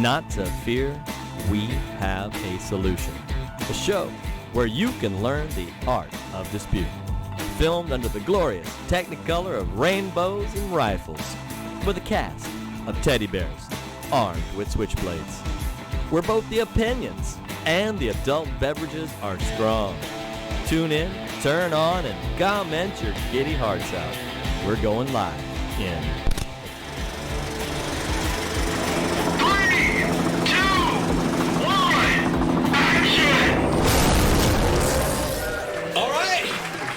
Not to fear, we have a solution. A show where you can learn the art of dispute. Filmed under the glorious technicolor of rainbows and rifles, with a cast of teddy bears armed with switchblades. Where both the opinions and the adult beverages are strong. Tune in, turn on, and comment your giddy hearts out. We're going live in 3, 2, 1, action! All right,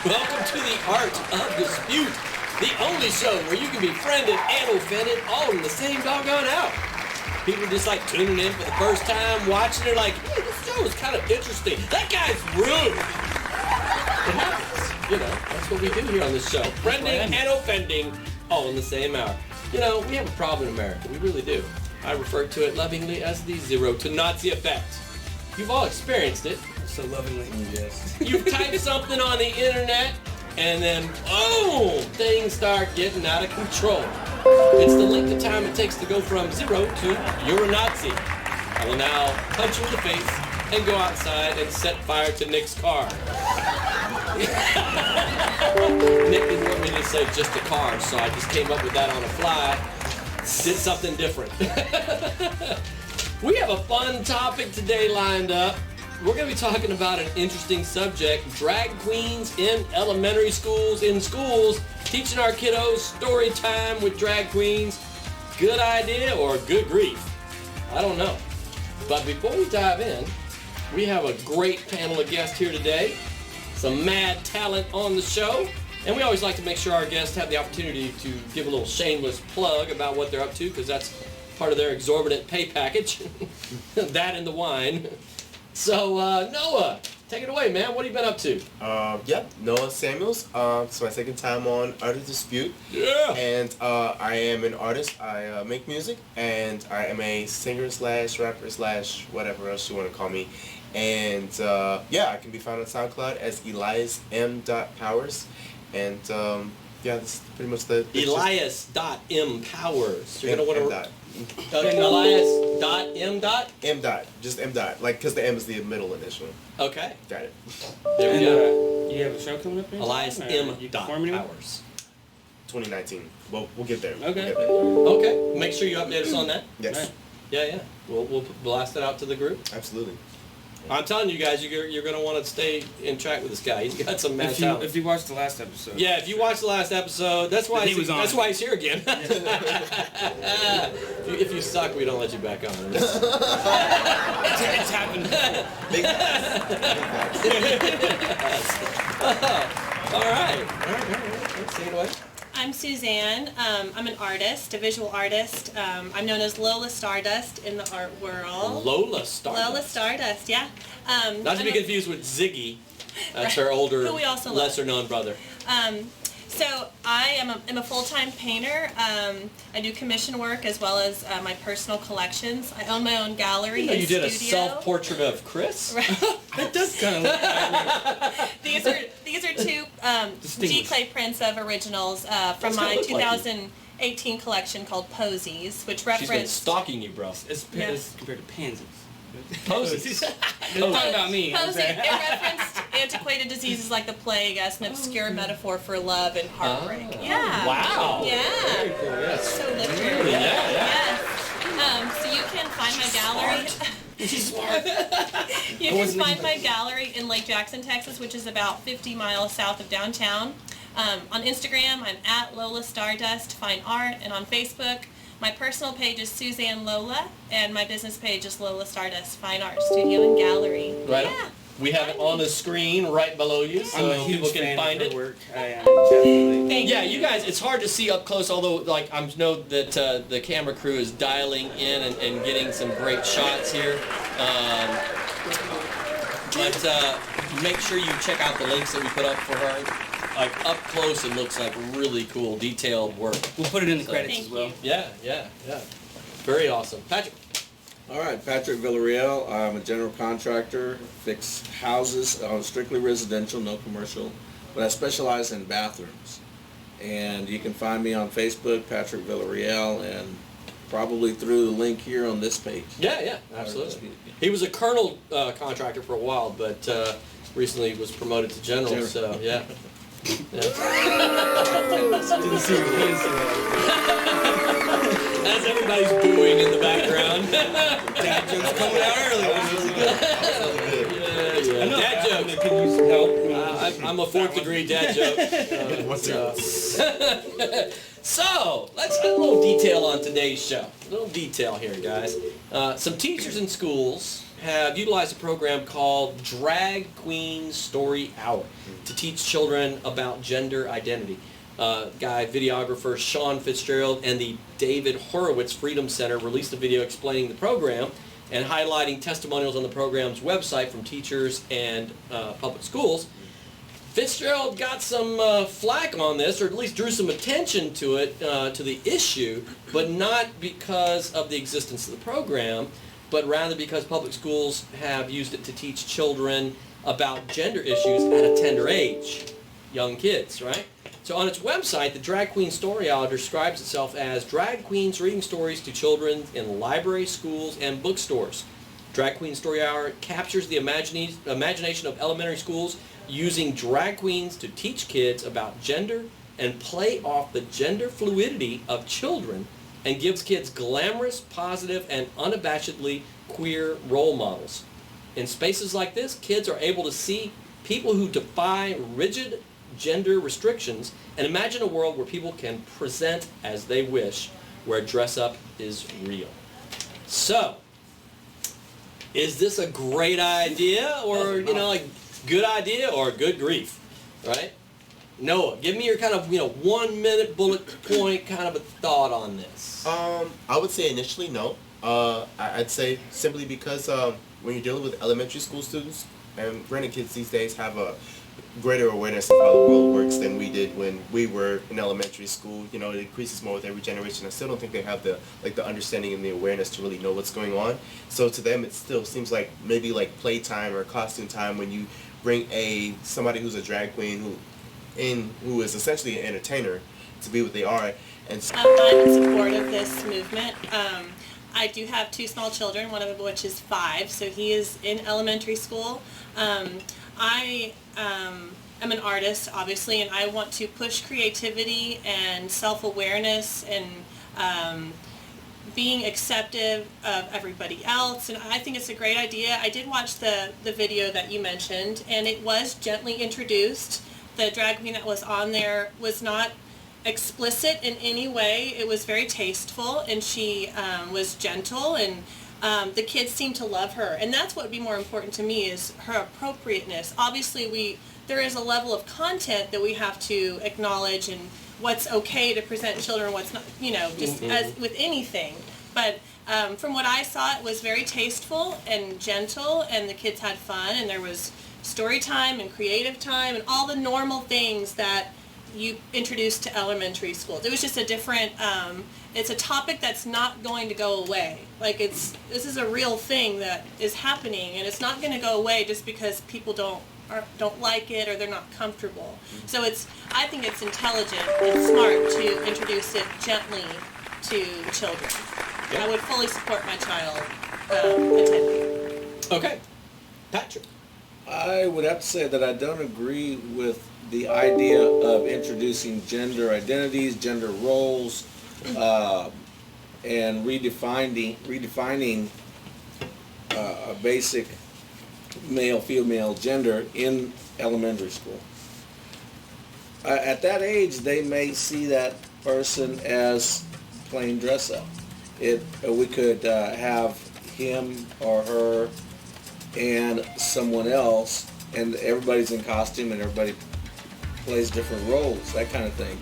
welcome to the Art of Dispute, the only show where you can be friended and offended all in the same doggone hour. People just like tuning in for the first time, watching it like, hey, this show is kind of interesting. That guy's rude. It happens, you know, that's what we do here on this show. Friending and offending all in the same hour. You know, we have a problem in America, we really do. I refer to it lovingly as the zero to Nazi effect. You've all experienced it. So lovingly. Yes. You type something on the internet, and then, boom, things start getting out of control. It's the length of time it takes to go from zero to you're a Nazi. I will now punch you in the face and go outside and set fire to Nick's car. Nick didn't want me to say just a car, so I just came up with that on the fly. Did something different. We have a fun topic today lined up. We're going to be talking about an interesting subject, drag queens in elementary schools, in schools, teaching our kiddos story time with drag queens. Good idea or good grief? I don't know. But before we dive in, we have a great panel of guests here today, some mad talent on the show, and we always like to make sure our guests have the opportunity to give a little shameless plug about what they're up to, because that's part of their exorbitant pay package, that and the wine. So, Noah, take it away, man. What have you been up to? Noah Samuels. It's my second time on Art of Dispute. Yeah. And I am an artist. I make music, and I am a singer slash rapper slash whatever else you want to call me. And I can be found on SoundCloud as Elias M. Powers. And this is pretty much the Elias.M. Powers. You're M, gonna want M. to Elias.M. M. Just M. Like, because the M is the middle initial. Okay. Got it. There we go. You have a show coming up? Elias M. Powers. 2019. Well, we'll get there. Okay. We'll get there. Okay. Make sure you update us on that. Yes. Right. Yeah. We'll blast it out to the group. Absolutely. I'm telling you guys, you're going to want to stay in track with this guy. He's got some mad talent. If you watched the last episode. Yeah, if you watched the last episode, that's why he's here again. If you suck, we don't let you back on. It's happened. Big facts. All right. Let's take it away. I'm Suzanne. I'm an artist, a visual artist. I'm known as Lola Stardust in the art world. Lola Stardust. Lola Stardust, yeah. Not to be confused with Ziggy. That's her older, Who we also love. lesser-known brother. So I am a full-time painter. I do commission work as well as my personal collections. I own my own gallery You and did a studio. self-portrait of Chris? That does kind of look like These are two G-clay prints of originals from That's my gonna look like you. 2018 collection called Posies, which She's been referenced... stalking you, bro. it's compared to pansies. Posies. Don't talk about me. I'm Posing, sorry. it referenced antiquated diseases like the plague as an obscure metaphor for love and heartbreak. Yeah. Wow. Yeah. Very cool, yes. So literary. Really? Yeah. Yes. So you can find my gallery. She's smart. You can find my gallery in Lake Jackson, Texas, which is about 50 miles south of downtown. On Instagram, I'm at Lola Stardust Fine Art, and on Facebook, my personal page is Suzanne Lola, and my business page is Lola Stardust Fine Art Studio and Gallery. Right. Yeah. We have it on the screen right below you, I'm so a huge people can fan find of it. her work. I am, definitely. Thank Yeah, you guys, it's hard to see up close, although like I know that the camera crew is dialing in and getting some great shots here. But make sure you check out the links that we put up for her. Like up close, it looks like really cool, detailed work. We'll put it in the So- credits Thank as well. you. Yeah. Very awesome. Patrick. All right, Patrick Villarreal. I'm a general contractor, fix houses, strictly residential, no commercial, but I specialize in bathrooms. And you can find me on Facebook, Patrick Villarreal, and probably through the link here on this page. Yeah, absolutely. He was a colonel contractor for a while, but recently was promoted to general. So yeah. Didn't see your face. As everybody's booing in the background. Dad jokes coming out early. That was really good. Yeah. I know Dad that jokes. could use some help. I'm a 4th degree dad joke. So, let's get a little detail on today's show. A little detail here, guys. Some teachers in schools have utilized a program called Drag Queen Story Hour to teach children about gender identity. Videographer Sean Fitzgerald and the David Horowitz Freedom Center released a video explaining the program and highlighting testimonials on the program's website from teachers and public schools. Fitzgerald got some flack on this, or at least drew some attention to it, to the issue, but not because of the existence of the program, but rather because public schools have used it to teach children about gender issues at a tender age. Young kids, right? So on its website, the Drag Queen Story Hour describes itself as drag queens reading stories to children in libraries, schools, and bookstores. Drag Queen Story Hour captures the imagination of elementary schools using drag queens to teach kids about gender and play off the gender fluidity of children, and gives kids glamorous, positive, and unabashedly queer role models. In spaces like this, kids are able to see people who defy rigid gender restrictions and imagine a world where people can present as they wish, where dress-up is real. So, is this a great idea, or, good idea, or good grief, right? Noah, give me your kind of, 1 minute bullet point kind of a thought on this. I would say initially no. I'd say simply because when you're dealing with elementary school students, and granted kids these days have a greater awareness of how the world works than we did when we were in elementary school. It increases more with every generation. I still don't think they have the understanding and the awareness to really know what's going on. So to them, it still seems like maybe like playtime or costume time when you bring somebody who's a drag queen who is essentially an entertainer to be what they are. And so I'm in support of this movement. I do have 2 small children, one of which is 5, so he is in elementary school. I am an artist, obviously, and I want to push creativity and self-awareness and being acceptive of everybody else, and I think it's a great idea. I did watch the video that you mentioned, and it was gently introduced. The drag queen that was on there was not explicit in any way. It was very tasteful, and she was gentle, and the kids seemed to love her, and that's what would be more important to me, is her appropriateness. Obviously, there is a level of content that we have to acknowledge, and what's okay to present children, what's not, just as with anything. But from what I saw, it was very tasteful and gentle, and the kids had fun, and there was story time and creative time and all the normal things that you introduced to elementary schools. It was just a different, it's a topic that's not going to go away. This is a real thing that is happening, and it's not going to go away just because people don't like it or they're not comfortable. So I think it's intelligent and smart to introduce it gently to children. Yeah. I would fully support my child attending. Okay. Patrick. I would have to say that I don't agree with the idea of introducing gender identities, gender roles, and redefining a basic male-female gender in elementary school. At that age, they may see that person as plain dress-up. We could have him or her and someone else, and everybody's in costume and everybody plays different roles, that kind of thing.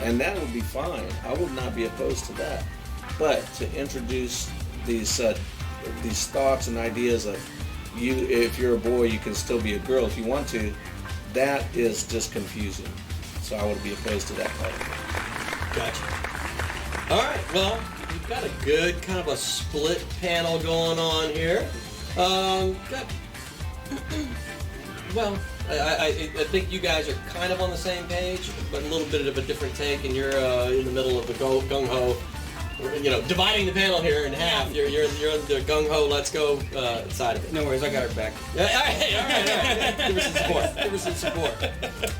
And that would be fine. I would not be opposed to that. But to introduce these thoughts and ideas of if you're a boy, you can still be a girl if you want to, that is just confusing. So I would be opposed to that part of it. Gotcha. All right, well, we've got a good kind of a split panel going on here. Well, I think you guys are kind of on the same page, but a little bit of a different take, and you're in the middle of the gung-ho dividing the panel here in half. You're on the gung ho, let's go side of it. No worries, I got her back. All right. Give her some support.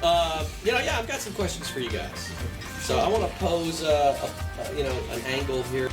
I've got some questions for you guys. So I want to pose, an angle here.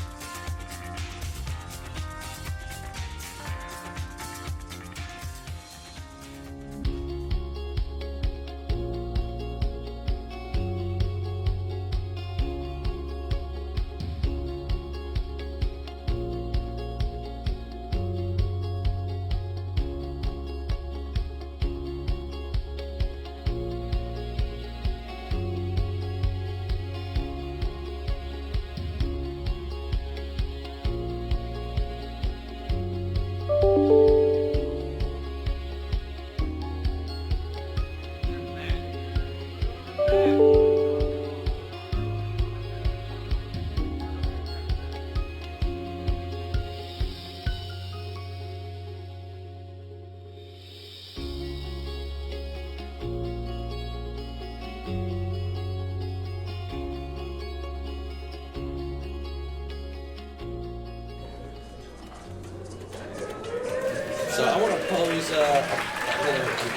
So I want to pose an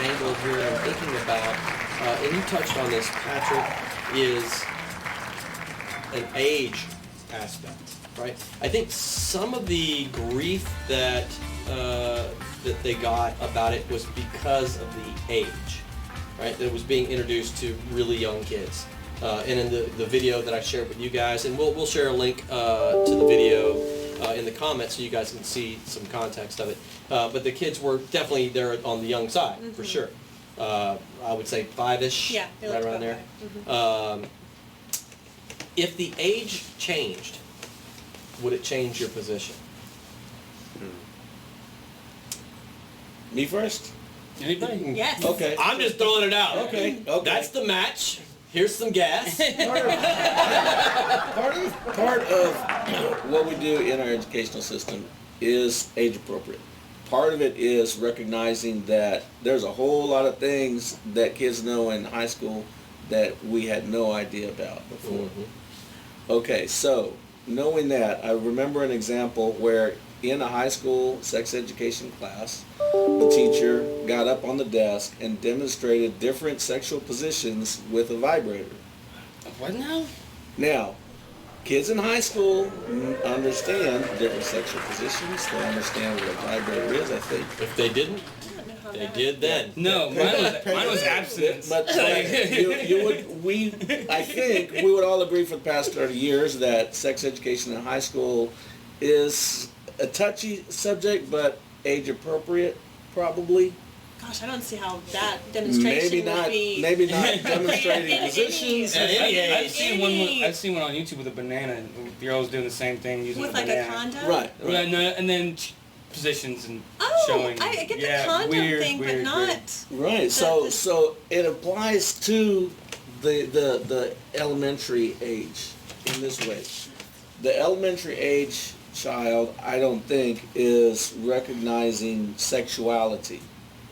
angle here I'm thinking about, and you touched on this, Patrick, is an age aspect, right? I think some of the grief that they got about it was because of the age, right? That it was being introduced to really young kids. And in the video that I shared with you guys, and we'll share a link to the video in the comments so you guys can see some context of it. But the kids were definitely there on the young side, for sure. I would say 5-ish, Yeah, they right looked around about there. right. If the age changed, would it change your position? Me first? Anybody? Yes. Okay. I'm just throwing it out. Okay. That's the match. Here's some gas. Part of what we do in our educational system is age appropriate. Part of it is recognizing that there's a whole lot of things that kids know in high school that we had no idea about before. Okay, so knowing that, I remember an example where in a high school sex education class, the teacher got up on the desk and demonstrated different sexual positions with a vibrator. What now? Now, kids in high school understand different sexual positions. They understand what a vibrator is, I think. If they didn't, they did then. No, mine was abstinence. But I think we would all agree for the past 30 years that sex education in high school is a touchy subject, but age appropriate, probably. Gosh, I don't see how that demonstration would be. Maybe not demonstrating In any- positions. At any age. I've seen one on YouTube with a banana, and the girl was doing the same thing using With a like banana. a condom? Right. Yeah, no, and then positions and Oh, showing. I get yeah, the condom weird, thing, weird, but not. weird. Right. So it applies to the elementary age in this way. The elementary age child, I don't think, is recognizing sexuality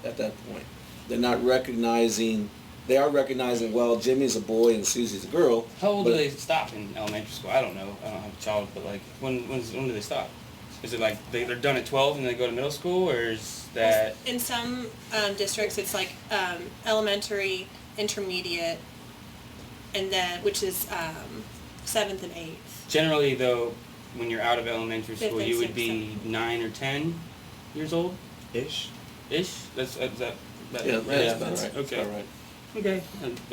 at that point. They're not recognizing. They are recognizing, well, Jimmy's a boy and Susie's a girl. How old do but- they stop in elementary school? I don't know. I don't have a child, but like, when do they stop? Is it like they're done at 12 and they go to middle school, or is that? In some districts, it's like elementary, intermediate, and then, which is 7th and 8th. Generally, though, when you're out of elementary Fifth school, and you would sixth, be 9 or 10 years old, Ish. ish. That's that. Yeah, right? that's about right. Okay. That's about right. Okay.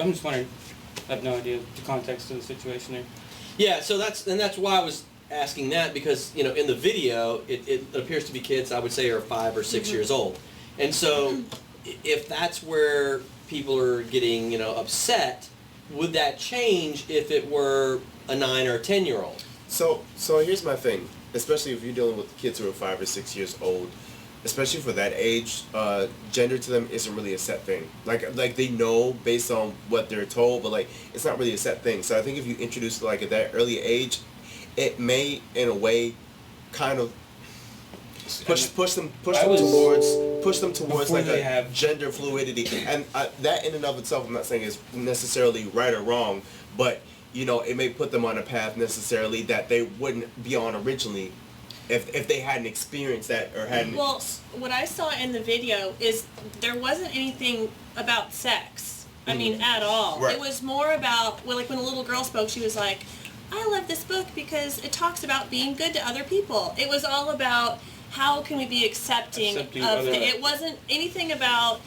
I'm just wondering. I have no idea the context of the situation there. Yeah, so that's why I was asking that, because in the video it appears to be kids I would say are 5 or 6 years old, and so if that's where people are getting upset, would that change if it were a 9 or a 10-year-old? So here's my thing, especially if you're dealing with kids who are 5 or 6 years old, especially for that age, gender to them isn't really a set thing. Like they know based on what they're told, but like it's not really a set thing. So I think if you introduce it like at that early age, it may in a way kind of push them towards like a gender fluidity, and that in and of itself, I'm not saying is necessarily right or wrong, but it may put them on a path necessarily that they wouldn't be on originally if they hadn't experienced that or hadn't. Well, what I saw in the video is there wasn't anything about sex. I mean, at all. Right. It was more about, well, like when a little girl spoke, she was like, I love this book because it talks about being good to other people. It was all about how can we be accepting of it wasn't anything about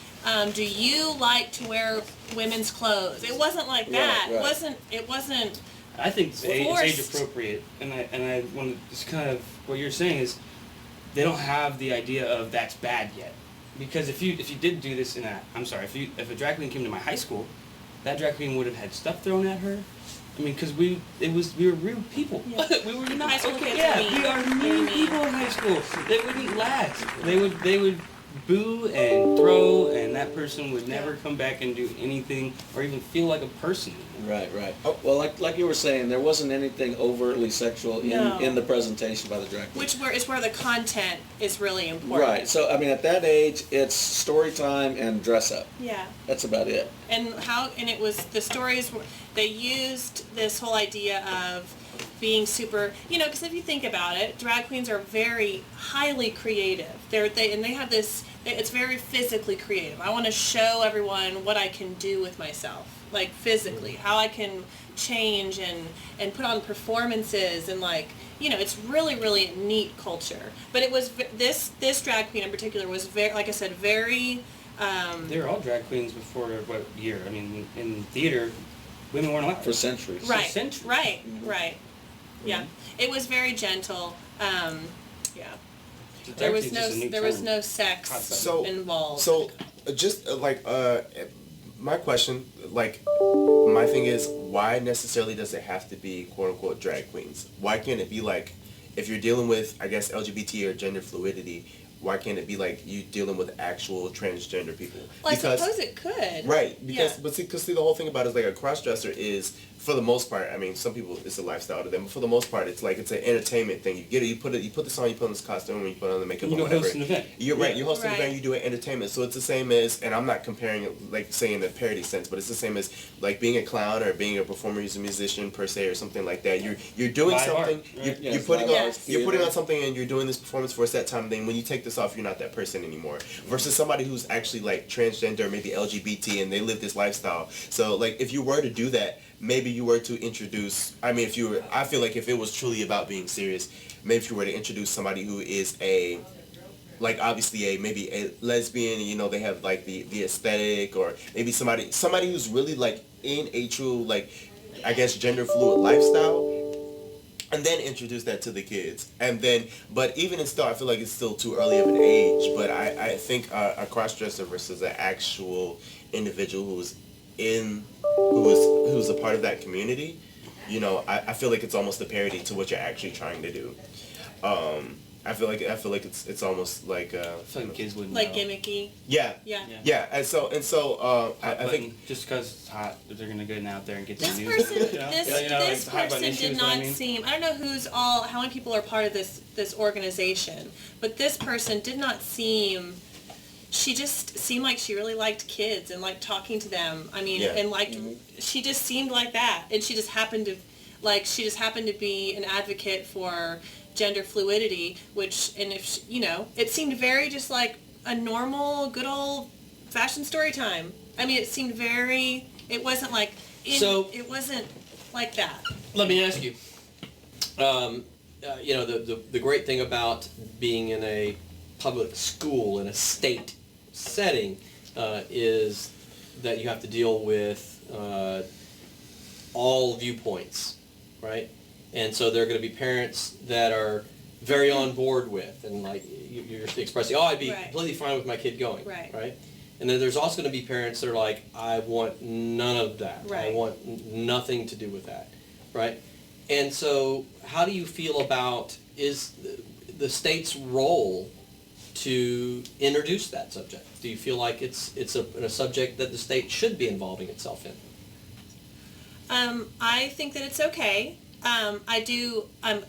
do you like to wear women's clothes. It wasn't like that. Right. It wasn't I think it's age forced. appropriate, and I want to just kind of what you're saying is they don't have the idea of that's bad yet, because if you did do this if a drag queen came to my high school, that drag queen would have had stuff thrown at her. I mean, because we were real people. Yeah. We were not High school kids yeah, are mean. we are mean people in high school. They wouldn't last. They would boo and throw, and that person would never come back and do anything or even feel like a person. Right. Oh, well, like you were saying, there wasn't anything overtly sexual in the presentation by the drag queen. Which is where the content is really important. Right. So, I mean, at that age, it's story time and dress up. Yeah. That's about it. And it was, the stories, they used this whole idea of being super, because if you think about it, drag queens are very highly creative. They have this, it's very physically creative. I want to show everyone what I can do with myself, like physically, how I can change and put on performances and it's really, really neat culture. But it was, this drag queen in particular was very, like I said, very... They were all drag queens before what year? I mean, in theater, women weren't allowed. For centuries. Right, For centuries. right, right. Yeah, it was very gentle. Yeah, there was no sex involved. So, just my question, my thing is, why necessarily does it have to be quote unquote drag queens? Why can't it be if you're dealing with, I guess, LGBT or gender fluidity? Why can't it be you dealing with actual transgender people? Well, I suppose it could. Right, because the whole thing about it is a cross-dresser is, for the most part, I mean, some people it's a lifestyle to them, but for the most part, it's it's an entertainment thing. You get it, you put this on, you put on this costume, and you put on the makeup. You or whatever. host an event. You're right. You host an Right. event. You do an entertainment. So it's the same as, and I'm not comparing it saying in a parody sense, but it's the same as being a clown or being a performer, as a musician per se, or something like that. You're doing Live something. art, right? You're putting on Yes. you're putting on something, and you're doing this performance for a set time. Then when you take this off, you're not that person anymore. Versus somebody who's actually transgender, maybe LGBT, and they live this lifestyle. So if you were to do that, maybe you were to introduce, I feel like if it was truly about being serious, maybe if you were to introduce somebody who is obviously maybe a lesbian, they have the aesthetic, or maybe somebody who's really in a true I guess gender fluid lifestyle, and then introduce that to the kids. And then, but even in still, I feel like it's still too early of an age, but I think a cross-dresser versus an actual individual who's a part of that community, I feel like it's almost a parody to what you're actually trying to do. I feel like it's almost I feel like kids wouldn't know. Gimmicky. Yeah. And so I think just because it's hot, they're gonna go out there and get some This news. person, this person did not seem. I don't know how many people are part of this organization, but this person did not seem. She just seemed like she really liked kids and liked talking to them. I mean, and she just seemed like that, and she just happened to be an advocate for gender fluidity, it seemed very just like a normal, good old fashioned story time. I mean, it seemed very. It wasn't it wasn't like that. Let me ask you. The great thing about being in a public school in a state setting is that you have to deal with all viewpoints, right? And so there are going to be parents that are very on board with, and you're expressing, I'd be completely fine with my kid going, right? And then there's also going to be parents that are like, I want none of that. Right. I want nothing to do with that, right? And so how do you feel about is the state's role to introduce that subject? Do you feel like it's a subject that the state should be involving itself in? I think that it's okay.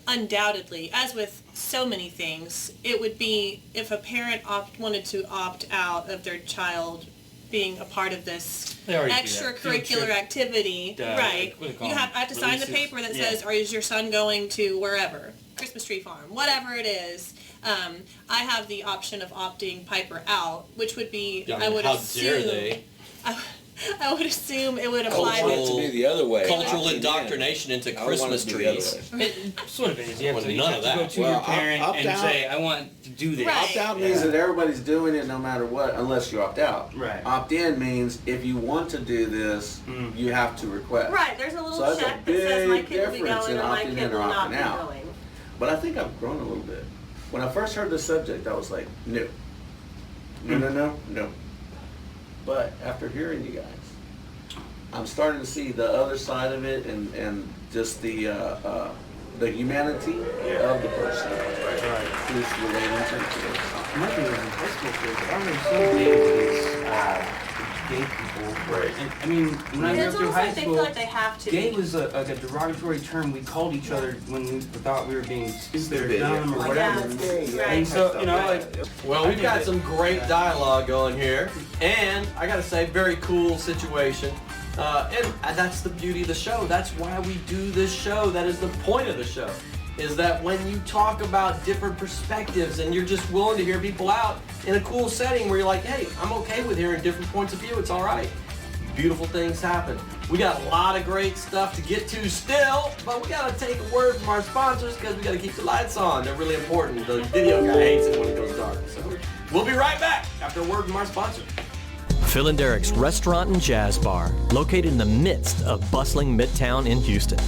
Undoubtedly, as with so many things, it would be if a parent wanted to opt out of their child being a part of this They already do that. extracurricular Field trip. activity. Right. What do they call I have to sign the Releases? paper that Yeah. says, or is your son going to wherever? Christmas tree farm, whatever it is. I have the option of opting Piper out, which would be, Yeah, I would how assume, dare they? I would assume it would I apply want it to be the other way. Cultural Opting in. indoctrination into I want it Christmas to be the other trees. way. It sort of is. You have Well, to, you none have of to go that. to Well, your parent opt and out. say, I want to do this. Right. Opt out means that everybody's doing it no matter what, unless you opt out. Right. Opt in means if you want to do this, you have to request. Right, there's a little So that's a check that says my big kid will be difference going in or my opting in kid or will not opting be out. going. But I think I've grown a little bit. When I first heard the subject, I was like, no. No. But after hearing you guys, I'm starting to see the other side of it and just the humanity of the person who's relating to it. My thing was in high school kids, I remember so many of these gay people. Right. And, I mean, when I grew up It's through almost high like they school, feel like they have to gay be. was a derogatory term we called each other when we thought we were being stupid or Stupid, dumb or yeah. whatever. Yeah, And right. so, you know, like, Well, we've got some great dialogue going here, and I gotta say, very cool situation. And that's the beauty of the show. That's why we do this show. That is the point of the show, is that when you talk about different perspectives and you're just willing to hear people out in a cool setting where you're like, hey, I'm okay with hearing different points of view. It's all right. Beautiful things happen. We got a lot of great stuff to get to still, but we gotta take a word from our sponsors because we gotta keep the lights on. They're really important. The video guy hates it when it goes dark. So we'll be right back after a word from our sponsor. Phil and Derek's Restaurant and Jazz Bar, located in the midst of bustling Midtown in Houston.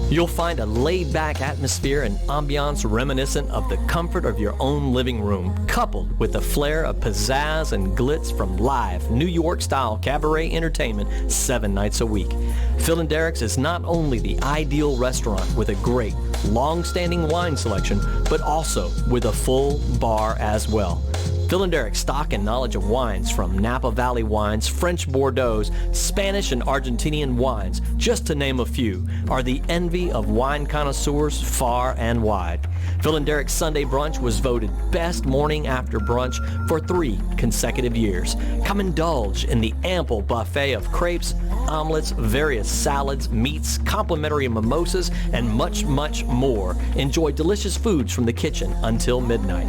You'll find a laid-back atmosphere and ambiance reminiscent of the comfort of your own living room, coupled with the flair of pizzazz and glitz from live New York-style cabaret entertainment 7 nights a week. Phil and Derek's is not only the ideal restaurant with a great, long-standing wine selection, but also with a full bar as well. Phil and Derek's stock and knowledge of wines from Napa Valley wines, French Bordeaux, Spanish and Argentinian wines, just to name a few, are the envy of wine connoisseurs far and wide. Phil and Derek's Sunday Brunch was voted best morning after brunch for 3 consecutive years. Come indulge in the ample buffet of crepes, omelets, various salads, meats, complimentary mimosas, and much, much more. Enjoy delicious foods from the kitchen until midnight.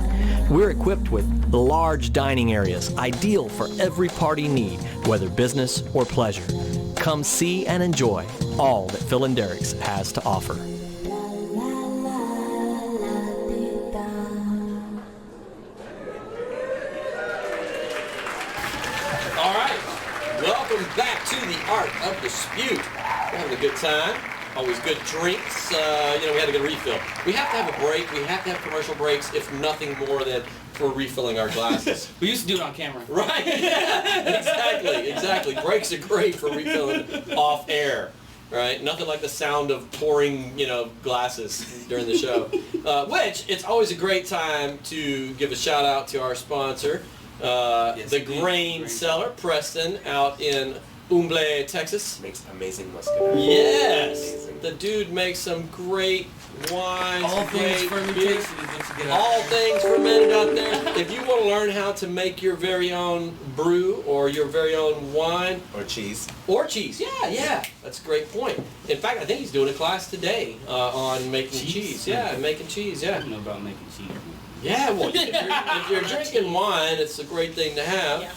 We're equipped with large dining areas, ideal for every party need, whether business or pleasure. Come see and enjoy all that Phil and Derek's has to offer. All right, welcome back to the Art of Dispute. We're having a good time. Always good drinks. We had a good refill. We have to have a break. We have to have commercial breaks, if nothing more than for refilling our glasses. we used to do it on camera. Right? Yeah, exactly. Breaks are great for refilling off air. Right? Nothing like the sound of pouring, glasses during the show. Which, it's always a great time to give a shout out to our sponsor, the Grain Cellar, Preston, out in Umble, Texas. Makes amazing muscadet. Yes! Amazing. The dude makes some great wines. All things great fermentation beer. is what you get out All there. things fermented out there. If you want to learn how to make your very own brew or your very own wine Or cheese. or cheese, yeah, that's a great point. In fact, I think he's doing a class today on making cheese. Yeah, making cheese. I Yeah, don't know about making cheese. yeah. Well, if you're drinking wine, it's a great thing to have.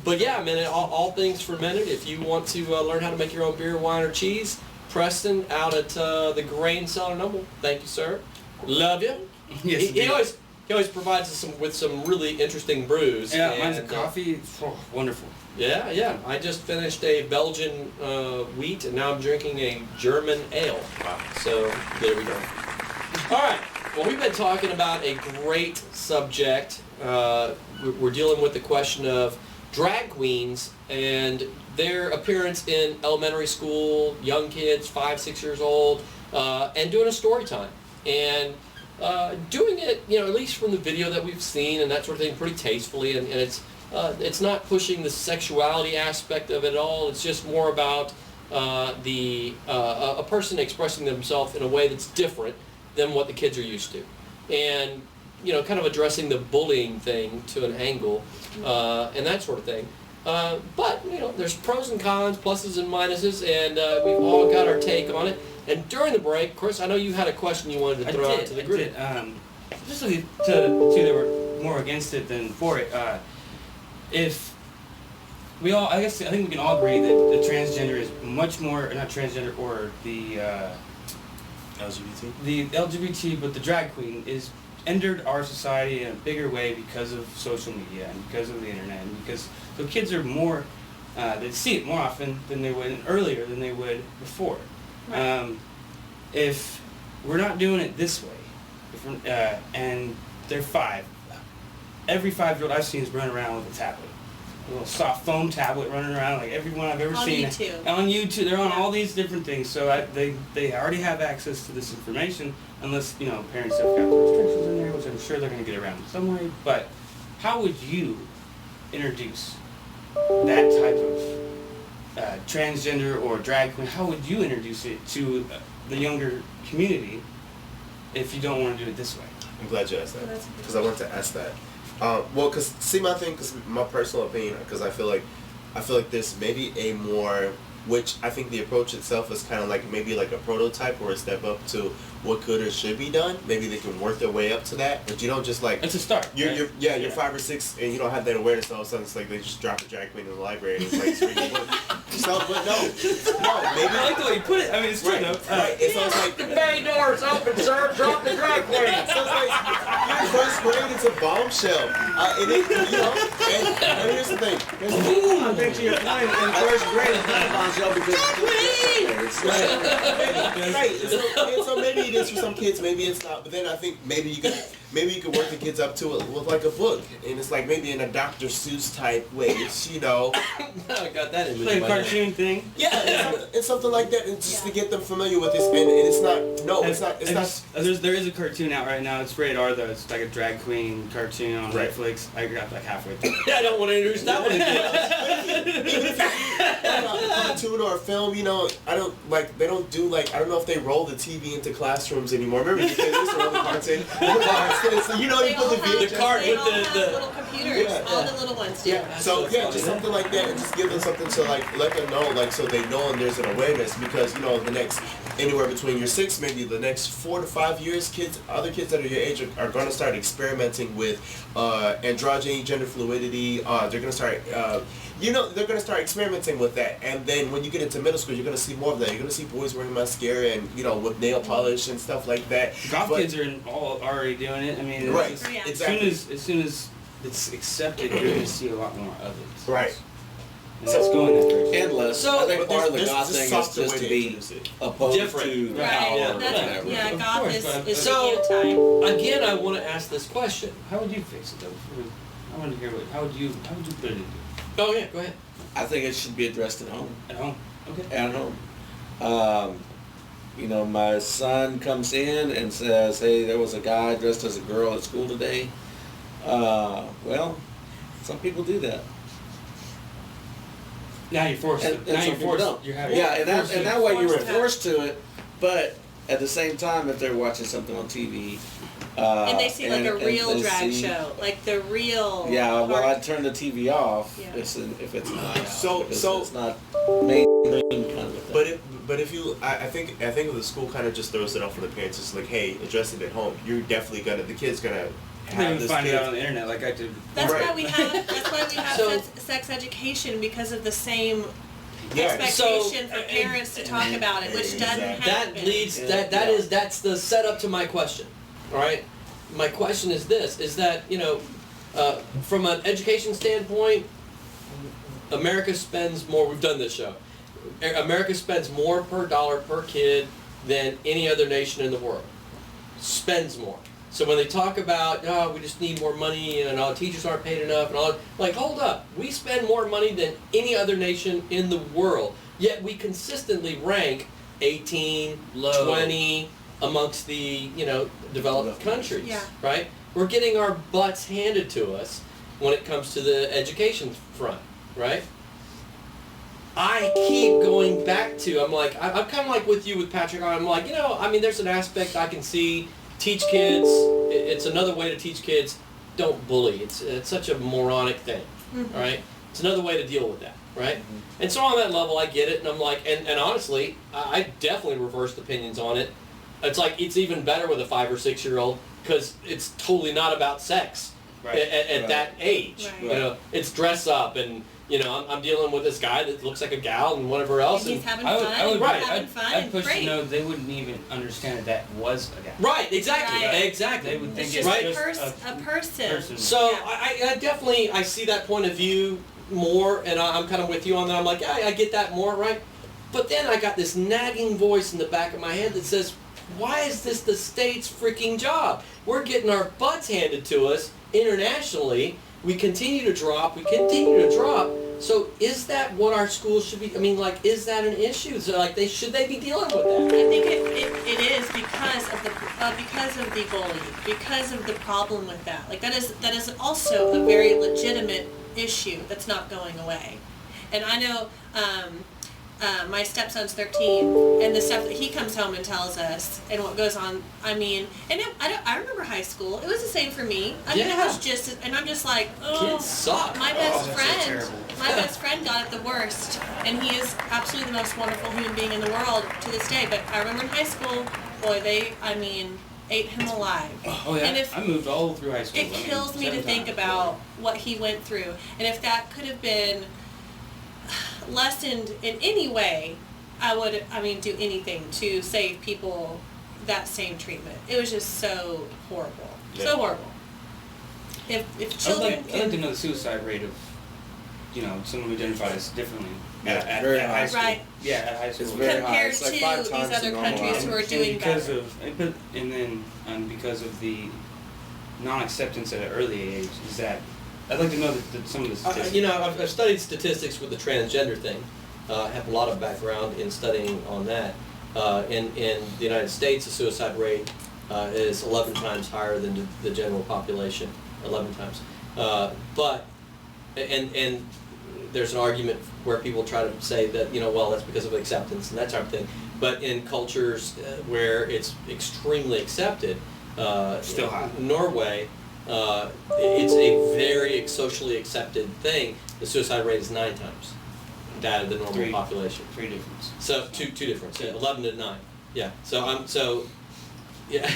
But yeah, man, all things fermented. If you want to learn how to make your own beer, wine, or cheese, Preston out at the Grain Cellar Noble. Thank you, sir. Love you. Yes, He always provides us with some really interesting brews. Yeah, mine's a and, coffee. Wonderful. Yeah. I just finished a Belgian wheat, and now I'm drinking a German ale. Wow. So there we go. All right. Well, we've been talking about a great subject. We're dealing with the question of drag queens and their appearance in elementary school, young kids, 5, 6 years old, and doing a story time. And doing it, at least from the video that we've seen and that sort of thing, pretty tastefully. And it's not pushing the sexuality aspect of it at all. It's just more about a person expressing themselves in a way that's different than what the kids are used to. And, kind of addressing the bullying thing to an angle and that sort of thing. But, there's pros and cons, pluses and minuses, and we've all got our take on it. And during the break, Chris, I know you had a question you wanted to throw out to the group. Just to two that were more against it than for it, if we all, I think we can all agree that the transgender is much more, not transgender, or the LGBT? The LGBT, but the drag queen is entered our society in a bigger way because of social media and because of the internet, and because the kids are more, they see it more often than they would, and earlier than they would before. Right. If we're not doing it this way, and they're 5, every 5-year-old I've seen is running around with a tablet. A little soft foam tablet running around, like everyone I've ever seen. On YouTube. On YouTube, they're on Yeah. all these different things, so they already have access to this information, unless, parents have got the restrictions in there, which I'm sure they're going to get around in some way. But how would you introduce that type of transgender or drag queen? How would you introduce it to the younger community if you don't want to do it this way? I'm glad you asked that, Well, that's a good because I wanted to ask that. Well, because my personal opinion, because I feel like there's maybe a more, which I think the approach itself is kind of like maybe like a prototype or a step up to what could or should be done. Maybe they can work their way up to that, but you don't just like. It's a start. You're 5 or 6 and you don't have that awareness. All of a sudden, it's like they just drop a drag queen in the library and it's like it's reading a book. So, but no, maybe. I like the way you put it. I mean, it's true Right, though. right. It's almost like The bay door's open, sir. Drop the drag queen. so it's like your first grade, it's a bombshell. And here's the thing. I bet to your point, in first grade, it's not a bombshell because it's Right. And so maybe it is for some kids, maybe it's not. But then I think maybe you could work the kids up to it with like a book, and it's like maybe in a Dr. Seuss type way. It's I got that image. Like in a my head. cartoon thing. yeah, it's something like that, and just to get them familiar with this. And it's not. No, it's not. It's not. There is a cartoon out right now. It's rated R though. It's like a drag queen cartoon on Right. Netflix. I got like halfway through. I don't want to introduce that one again. Even if it's a cartoon or a film, I don't like. They don't do like. I don't know if they roll the TV into classrooms anymore. Remember, because they used to roll the cartoon. So, you They put all the have, VHS. card they with all the- have the- little computers. Yeah, All yeah. the little ones do. Yeah. So just something like that, and just give them something to like let them know, like so they know and there's an awareness because the next anywhere between your 6, maybe the next 4 to 5 years, other kids that are your age are going to start experimenting with androgyny, gender fluidity. They're going to start. They're going to start experimenting with that, and then when you get into middle school, you're going to see more of that. You're going to see boys wearing mascara and with nail polish and stuff like that. Goth But- kids are all already doing it. I mean, it's Right. just- Yeah. Exactly. as soon as it's accepted, you're going to see a lot more of it. Right. And it's going that direction. endless. So- I think But part of the there's goth just thing is softer just way to to be introduce it. opposed Different. to the Right. power. That's, whatever. yeah, Of goth course, is but- the So- anti. Again, I want to ask this question. How would you fix it though? I want to hear how would you put it into Oh yeah, go ahead. I think it should be addressed at home. at home? Okay. At home. My son comes in and says, "Hey, there was a guy dressed as a girl at school today." Well, some people do that. Now you're forced. And now some you're people forced. don't. You're having. Yeah, and that way you were Forced to. forced to it, but at the same time, if they're watching something on TV, And they see like a and real they drag see- show, like the real. Yeah, well, hard- I'd turn the TV off Yeah. if it's not. So- if so- it's not mainstream kind of a thing. But if you, I think if the school kind of just throws it off for the parents, it's like, hey, address it at home. You're definitely the kid's gonna You have can this find it kid. out on the internet like I did. That's Right. why we have. That's why we have So- sex education because of the same Yeah. expectation So, for parents to talk about it, which doesn't Exactly. happen. That leads Yeah. that's the setup to my question. All right, my question is this: is that from an education standpoint, America spends more. We've done this show. America spends more per dollar per kid than any other nation in the world. Spends more. So when they talk about, we just need more money and all teachers aren't paid enough and all, like, hold up, we spend more money than any other nation in the world. Yet we consistently rank 18, Low. 20 amongst the, developed countries, Yeah. right? We're getting our butts handed to us when it comes to the education front, right? I keep going back to, I'm kind of like with you with Patrick, I'm like, there's an aspect I can see, teach kids, it's another way to teach kids, don't bully. It's such a moronic thing, all right? It's another way to deal with that, right? And so on that level, I get it, and I'm like, and honestly, I definitely reversed opinions on it. It's like, it's even better with a 5 or 6 year old because it's totally not about sex at that age. Right. You know, it's dress up, and you know, I'm dealing with this guy that looks like a gal and whatever else. And he's having I would, fun. I would, Right. Having fun. I'd push Great. to know they wouldn't even understand that was a guy. Right, exactly, Right. exactly. They would think It's it's just just a person. So Yeah. I definitely, I see that point of view more, and I'm kind of with you on that. I'm like, I get that more, right? But then I got this nagging voice in the back of my head that says, why is this the state's freaking job? We're getting our butts handed to us internationally. We continue to drop. So is that what our schools should be? I mean, like, is that an issue? So, like, should they be dealing with that? I think it is because of the bullying, because of the problem with that. Like that is also a very legitimate issue that's not going away. And I know my stepson's 13, and the stuff that he comes home and tells us, and what goes on. I mean, and I remember high school. It was the same for me. I mean, it was just, and I'm just like, oh, Kids suck. my best that's so friend. terrible. My best friend got it the worst, and he is absolutely the most wonderful human being in the world to this day. But I remember in high school, boy, ate him alive. Oh yeah, And if I moved all through high school. it kills me to think about what he went through, and if that could have been lessened in any way, I would, do anything to save people that same treatment. It was just so horrible. Yeah. So horrible. If children I'd like to know the suicide rate of, someone who identifies differently at very high high. school. Right. Yeah, at high school. It's very high. compared It's like to 5 these times other the normal countries who are average. doing because better. because of the non-acceptance at an early age, is that I'd like to know some of the statistics. I've studied statistics with the transgender thing. I have a lot of background in studying on that. In the United States, the suicide rate is 11 times higher than the general population, 11 times. But there's an argument where people try to say that, that's because of acceptance and that type of thing. But in cultures where it's extremely accepted, Still high. Norway, it's a very socially accepted thing. The suicide rate is 9 times that of the normal population. 3 difference. So two difference. Yeah, 11 to 9. Yeah. Yeah.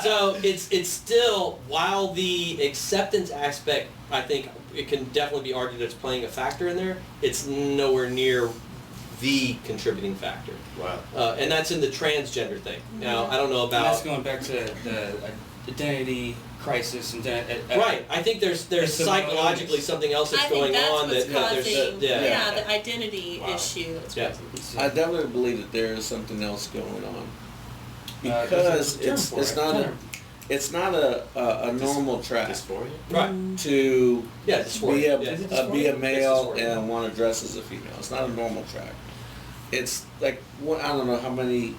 so it's still, while the acceptance aspect, I think it can definitely be argued that it's playing a factor in there. It's nowhere near the contributing factor. Wow. And that's in the transgender thing. Now, I don't know And that's about. going back to the identity crisis and Right. I think there's psychologically something else that's I think going that's on what's that causing, yeah. the identity Wow. issue. Yeah. I definitely believe that there is something else going on because there's a term it's for it's it. not it's not a normal track Dysphoria? Right. to Yeah. Dysphoria. be a male It's dysphoria. and want to dress as a female. It's not a normal track. It's like I don't know how many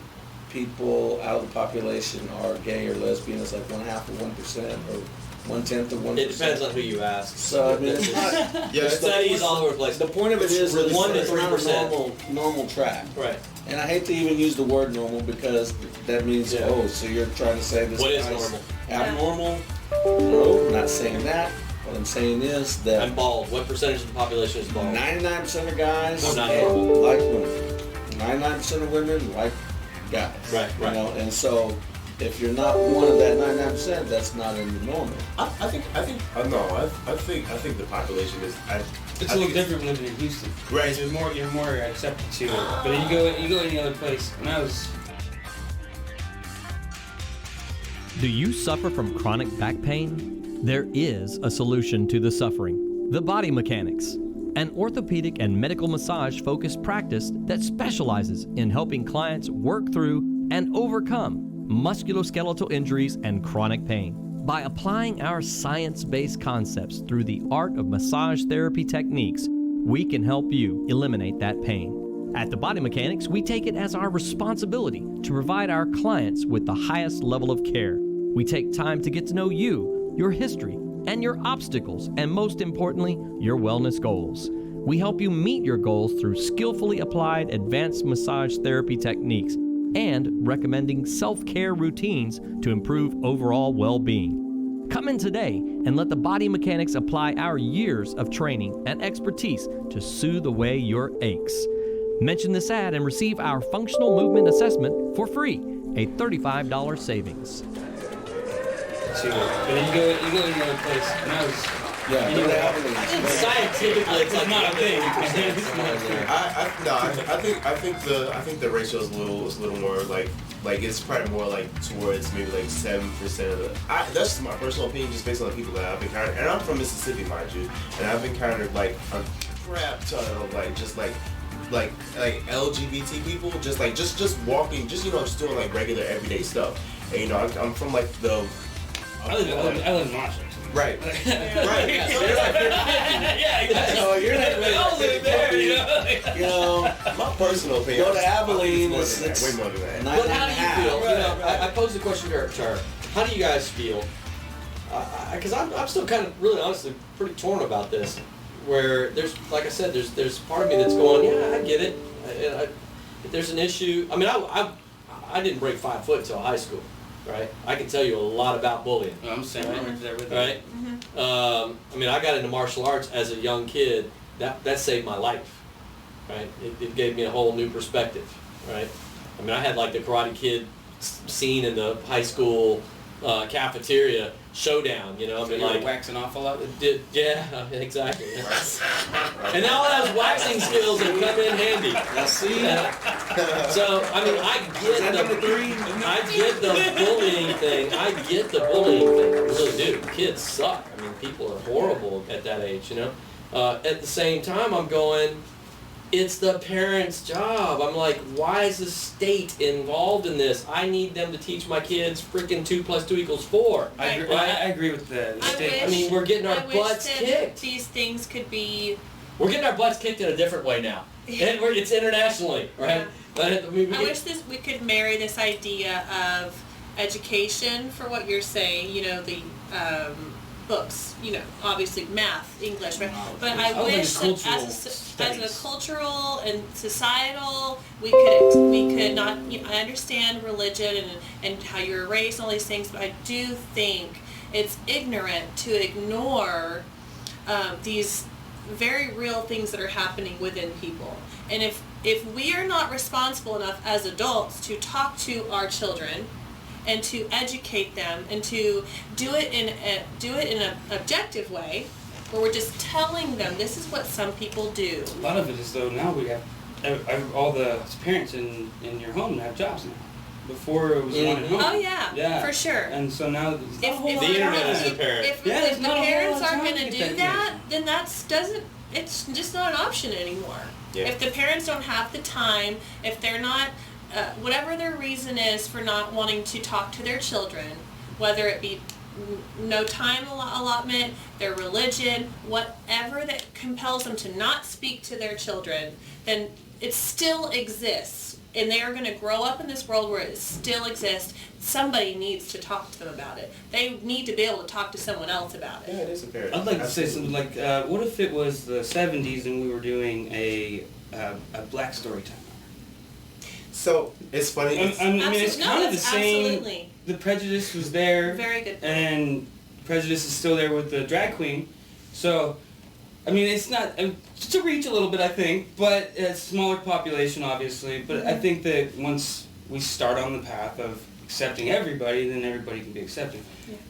people out of the population are gay or lesbian. It's like 1/2 of 1% or 1/10 of 1%. It depends on who you ask. So I mean, it's not. Yeah, There's studies all over the place. The point of it is that it's 1 to it's not a 3%. normal track. Right. And I hate to even use the word normal because that means, Yeah. so you're trying to say this What is guy's normal? abnormal? No, I'm not saying that. What I'm saying is I'm that bald. What percentage of the population is bald? 99% of guys I'm not like women. 99% of women like guys. Right. You know, and so if you're not one of that 99%, that's not in the normal. I think the population is. It's a little different living in Houston. Right. You're more accepted to it. But you go any other place. When I was Do you suffer from chronic back pain? There is a solution to the suffering. The Body Mechanics, an orthopedic and medical massage focused practice that specializes in helping clients work through and overcome musculoskeletal injuries and chronic pain. By applying our science-based concepts through the art of massage therapy techniques, we can help you eliminate that pain. At The Body Mechanics, we take it as our responsibility to provide our clients with the highest level of care. We take time to get to know you, your history, and your obstacles, and most importantly, your wellness goals. We help you meet your goals through skillfully applied advanced massage therapy techniques and recommending self-care routines to improve overall well-being. Come in today and let the Body Mechanics apply our years of training and expertise to soothe away your aches. Mention this ad and receive our functional movement assessment for free, a $35 savings. But then you go to another place, and I was. Yeah, You know, Scientifically, it's like not a thing. I think the ratio is a little more like it's probably more like towards maybe like 7% of the. That's just my personal opinion, just based on the people that I've encountered, and I'm from Mississippi, mind you, and I've encountered like a crap ton of like LGBT people, just walking, just doing like regular everyday stuff, and I'm from like the. I live in Marshall. Right. Right. Yeah. So you're like 50. Yeah, exactly. No, you're like They all live there, my personal opinion. Go to Abilene, it's way more than that. But how do you feel? I posed the question to her. How do you guys feel? Because I'm still kind of, really honestly, pretty torn about this. Where there's, like I said, there's part of me that's going, yeah, I get it. If there's an issue, I mean, I didn't break 5 foot until high school. Right, I can tell you a lot about bullying. I'm saying right there with you. Right. I mean, I got into martial arts as a young kid. That saved my life. Right. It gave me a whole new perspective. Right. I mean, I had like the Karate Kid scene in the high school cafeteria showdown. I mean, You're like waxing off a lot. yeah, exactly. And now all those waxing skills have come in handy. See? So I mean, I get the bullying thing. I really do. Kids suck. I mean, people are horrible at that age. At the same time, I'm going. It's the parents' job. I'm like, why is the state involved in this? I need them to teach my kids freaking 2 + 2 = 4. I agree with the state. I mean, we're getting our I wish butts that kicked. these things could be. We're getting our butts kicked in a different way now. And it's internationally, right? But, I wish we could marry this idea of education for what you're saying, the books, obviously math, English, right? But I wish that as a cultural and societal, we could not, I understand religion and how you're raised and all these things, but I do think it's ignorant to ignore these very real things that are happening within people. And if we are not responsible enough as adults to talk to our children and to educate them and to do it in an objective way, where we're just telling them this is what some people do. A lot of it is, though, now we have all the parents in your home have jobs now. Before it was one at home. Oh yeah, for sure. And so now the internet is the parent. If the parents aren't going to do that, then it's just not an option anymore. Yeah. If the parents don't have the time, if they're not, whatever their reason is for not wanting to talk to their children, whether it be no time allotment, their religion, whatever that compels them to not speak to their children, then it still exists. And they are going to grow up in this world where it still exists. Somebody needs to talk to them about it. They need to be able to talk to someone else about it. Yeah, it is imperative. I'd like to say something like, what if it was the 70s and we were doing a black story time hour? So it's funny. I mean, it's kind of the same. Absolutely. The prejudice was there. Very good point. And prejudice is still there with the drag queen. So, I mean, it's not to reach a little bit, I think, but it's a smaller population, obviously. But I think that once we start on the path of accepting everybody, then everybody can be accepted.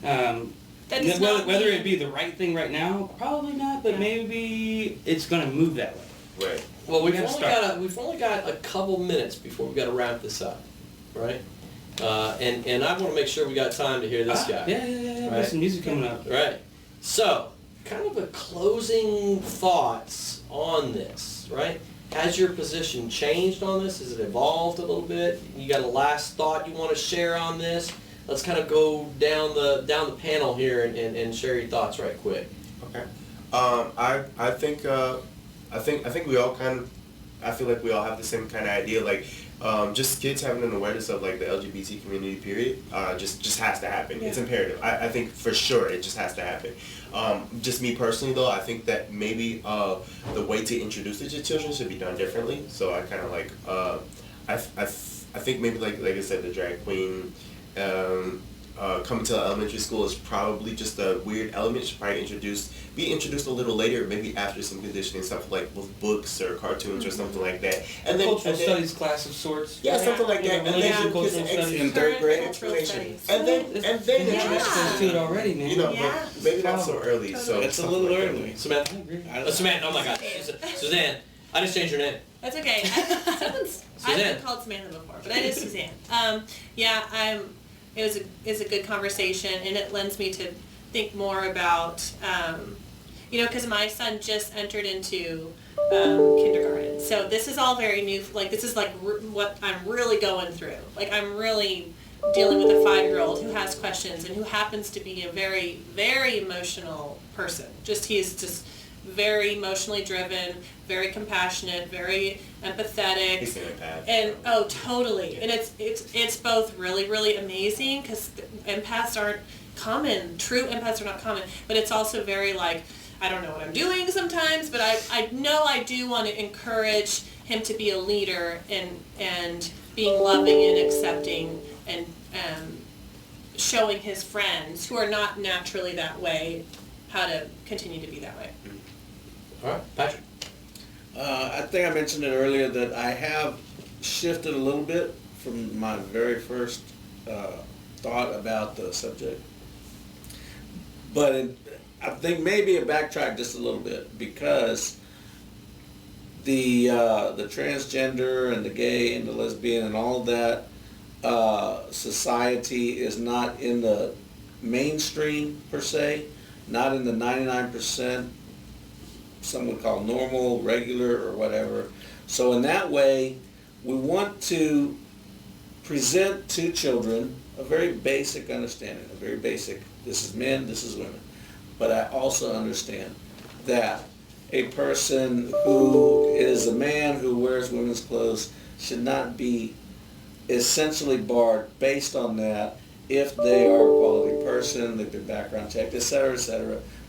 Yeah. Whether it be the right thing right now, probably not. But maybe it's going to move that way. Right. Well, we've only got a couple minutes before we got to wrap this up, right? And I want to make sure we got time to hear this guy. Yeah. Right? There's some music coming up. Right. So, kind of a closing thoughts on this, right? Has your position changed on this? Has it evolved a little bit? You got a last thought you want to share on this? Let's kind of go down the panel here and share your thoughts right quick. Okay. I think we all I feel like we all have the same kind of idea, like just kids having an awareness of like the LGBT community, period, just has to happen. Yeah. It's imperative. I think for sure it just has to happen. Just me personally though, I think that maybe the way to introduce it to children should be done differently. So I kind of like, I think maybe like I said, the drag queen, coming to elementary school is probably just a weird element. Should probably be introduced a little later, maybe after some conditioning stuff like with books or cartoons or something like that. And then cultural studies class of sorts. Yeah, something like that. And then cultural studies in third grade. explanation. And then introduced to it already, man. you know, but maybe not so early. So It's a little like early. Samantha? Samantha, oh my God. Suzanne, I just changed your name. That's okay. I've Suzanne. been called Samantha before, but it is Suzanne. It was a good conversation, and it lends me to think more about, because my son just entered into kindergarten. So this is all very new. Like, this is like what I'm really going through. Like, I'm really dealing with a 5-year-old who has questions and who happens to be a very, very emotional person. He's just very emotionally driven, very compassionate, very empathetic. He's an empath. And totally. And it's both really, really amazing because empaths aren't common. True empaths are not common. But it's also very like, I don't know what I'm doing sometimes, but I know I do want to encourage him to be a leader and being loving and accepting and showing his friends who are not naturally that way how to continue to be that way. All right, Patrick. I think I mentioned it earlier that I have shifted a little bit from my very first thought about the subject. But I think maybe a backtrack just a little bit because the transgender and the gay and the lesbian and all of that society is not in the mainstream per se, not in the 99%. Some would call normal, regular, or whatever. So in that way, we want to present to children a very basic understanding, a very basic, this is men, this is women. But I also understand that a person who is a man who wears women's clothes should not be essentially barred based on that if they are a quality person, they've been background checked, et cetera,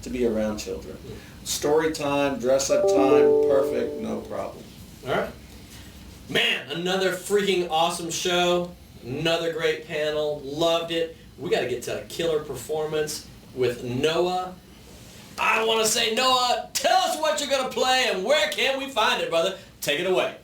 to be around children. Story time, dress up time, perfect, no problem. All right. Man, another freaking awesome show. Another great panel. Loved it. We got to get to a killer performance with Noah. I want to say, Noah, tell us what you're going to play and where can we find it, brother? Take it away.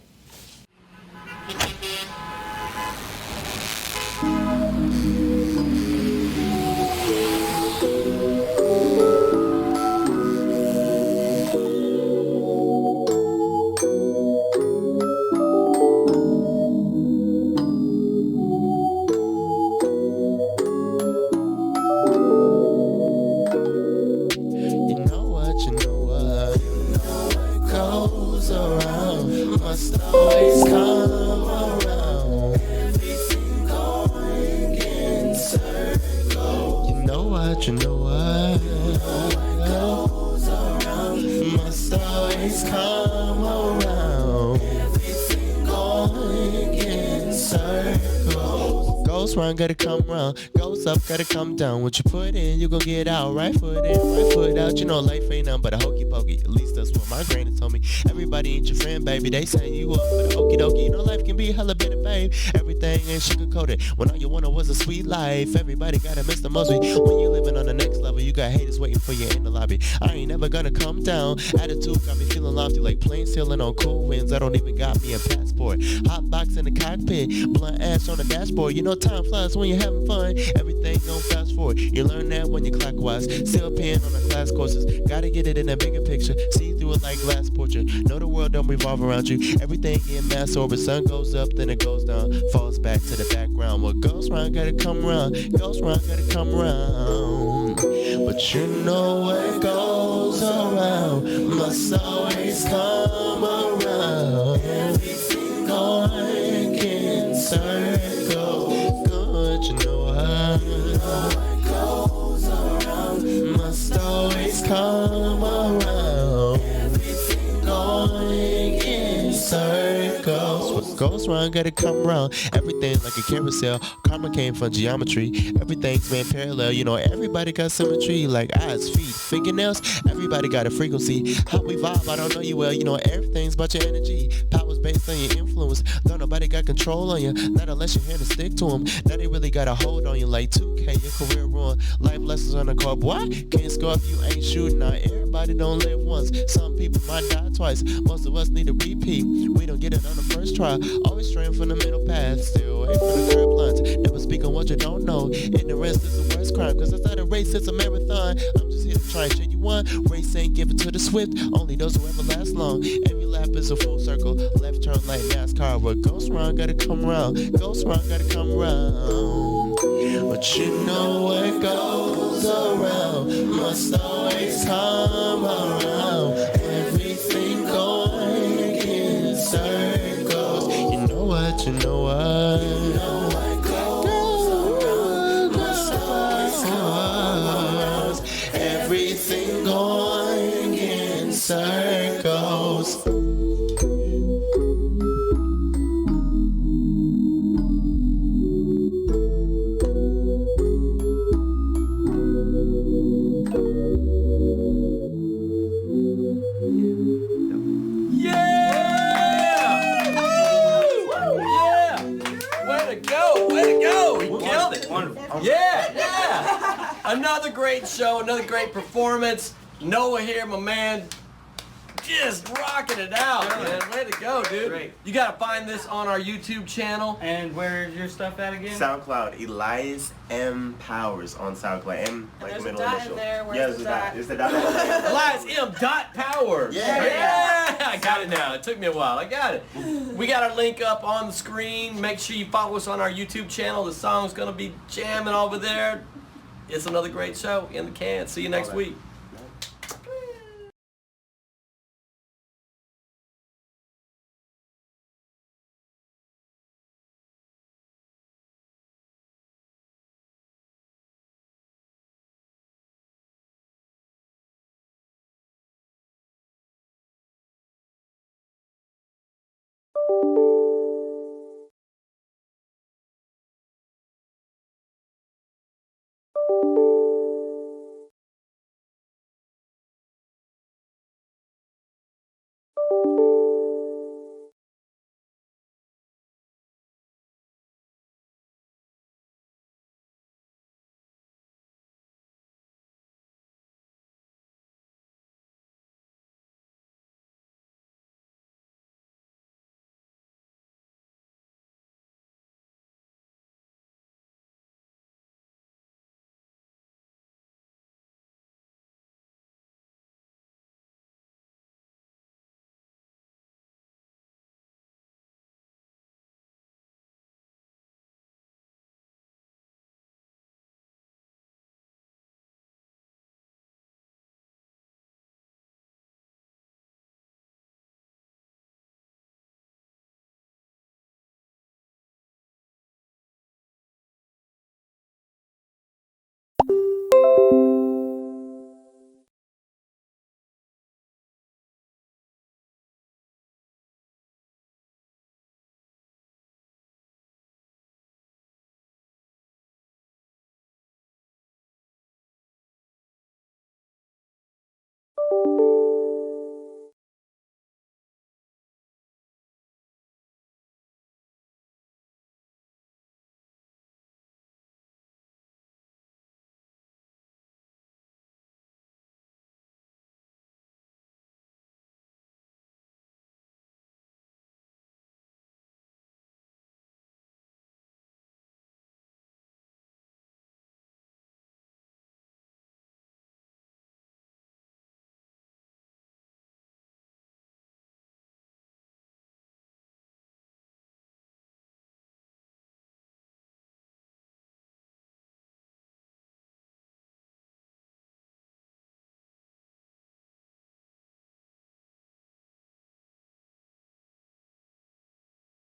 Gotta come round, goes up, gotta come down. What you put in, you gon' get out. Right foot in, right foot out. You know life ain't nothing but a hokey pokey. At least that's what my granny told me. Everybody ain't your friend, baby. They say you up for the okie dokie. You know life can be hella bitter, babe. Everything ain't sugar coated. When all you wanted was a sweet life. Everybody gotta miss the most. When you living on the next level, you got haters waiting for you in the lobby. I ain't never gonna come down. Attitude got me feeling lofty like plane sailing on cool winds. I don't even got me a passport. Hot box in the cockpit, blunt ass on the dashboard. You know time flies when you're having fun. Everything gon' fast forward. You learn that when you're clockwise. Still paying on the class courses. Gotta get it in a bigger picture. See through it like glass portrait. Know the world don't revolve around you. Everything in mass orbit. Sun goes up, then it goes down. Falls back to the background. What goes round gotta come round. Goes round gotta come round. But you know what goes around must always come around. Everything going in circles. Good, you know what goes around must always come around. Everything going in circles. What goes round gotta come round. Everything's like a carousel. Karma came from geometry. Everything's been parallel. You know, everybody got symmetry. Like eyes, feet, fingernails. Everybody got a frequency. How we vibe, I don't know you well. You know, everything's about your energy. Powers was based on your influence. Don't nobody got control on you, not unless your hand to stick to them. Now they really got a hold on you like 2K, your career ruined. Life lessons on the court, boy, can't score if you ain't shooting. Now everybody don't live once, some people might die twice. Most of us need a repeat, we don't get it on the first try. Always straying from the middle path, still away from the curb lines. Never speak on what you don't know, ignorance is the worst crime. Cause it's not a race, it's a marathon. I'm just here to try and show you one. Race ain't given to the swift, only those who ever last long. Every lap is a full circle, left turn like NASCAR. What goes wrong gotta come round, goes wrong gotta come round. But you know what goes around must always come around. Everything going in circles. You know what, you know what. You know what goes around must always come around. Everything going in circles. Yeah. Another great show, another great performance. Noah here, my man, just rocking it out, man. Way to go, dude. Great. You gotta find this on our YouTube channel. And where's your stuff at again? SoundCloud, Elias M. Powers on SoundCloud. M like there's the a middle dot initial. in there. Where's Yeah, the there's a dot. dot? There's the dot. Elias M. Power. Yeah. I got it now. It took me a while. I got it. We got our link up on the screen. Make sure you follow us on our YouTube channel. The song's gonna be jamming over there. It's another great show in the can. See you next week.